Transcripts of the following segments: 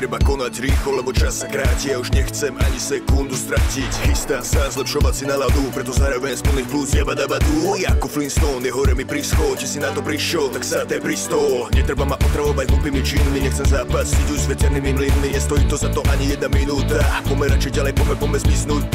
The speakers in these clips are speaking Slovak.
Treba konať rýchlo, lebo čas sa kráti. Ja už nechcem ani sekundu stratiť. Chystám sa zlepšovať si náladu, preto zároveň z plných plus jabadabadu. Ako Flintstone, je hore mi prischod. Či si na to prišiel, tak sa te pristol. Netreba ma otravovať hlupými činmi. Nechcem zápasiť už s veternými mlynmi. Nestojí to za to ani jedna minúta. Poďme radšej ďalej, poďme zmiznúť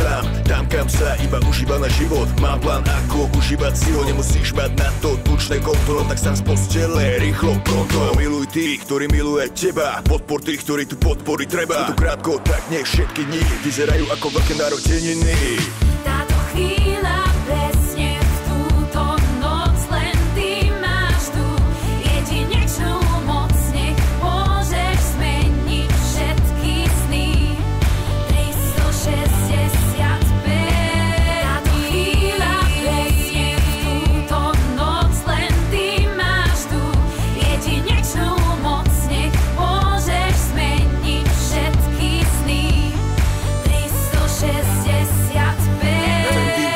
tam kam sa iba užíva na život. Mám plán, ako užívať si ho. Nemusíš mať na to tučné kontrol, tak sám z postele, rýchlo, pronto. Miluj tých, ktorí miluje teba. Podpor tých, ktorí tu podpory treba. Je to krátko, tak nech všetky dni vyzerajú ako veľké narodeniny. Táto chvíľa presne v túto noc len ty máš tu jedinečnú moc, nech môžeš zmeniť všetky sny. 365. Táto chvíľa presne v túto noc len ty máš tu jedinečnú moc, nech môžeš zmeniť všetky sny. 365.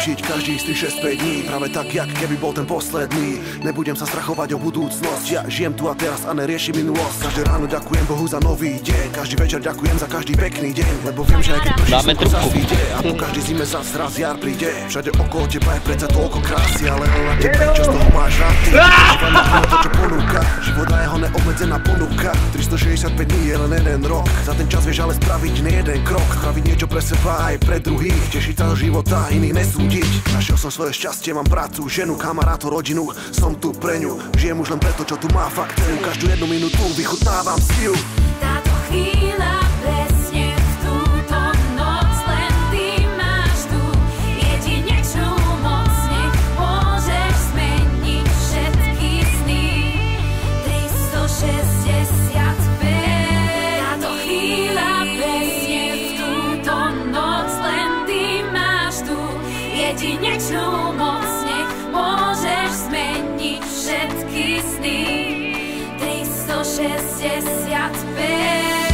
Žiť každý z tých 6-5 dní, práve tak, jak keby bol ten posledný. Nebudem sa strachovať o budúcnosť, ja žijem tu a teraz a neriešim minulosť. Každé ráno ďakujem Bohu za nový deň, každý večer ďakujem za každý pekný deň, lebo viem, že aj keď prší slnko zas vyjde a po každý zime zas raz jar príde. Všade okolo teba je predsa toľko krásy, ale len na teba, čo z toho máš rád ty. Živam na to, čo ponúka, život a jeho neobmedzená ponuka. 365 dní je len jeden rok, za ten čas vieš ale spraviť nie jeden krok. Spraviť niečo pre seba aj pre druhých, tešiť sa do života, iných nesúdiť. Našiel som svoje šťastie, mám prácu, ženu, kamarátov, rodinu. Som tu pre ňu, žijem už len preto, čo tu má fakt cenu. Každú jednu minútu vychutnávam si ju. Táto chvíľa presne v túto noc len ty máš tu jedinečnú moc, nech môžeš zmeniť všetky sny. 365. Táto chvíľa presne v túto noc len ty máš tu jedinečnú moc, nech môžeš zmeniť všetky sny. 365.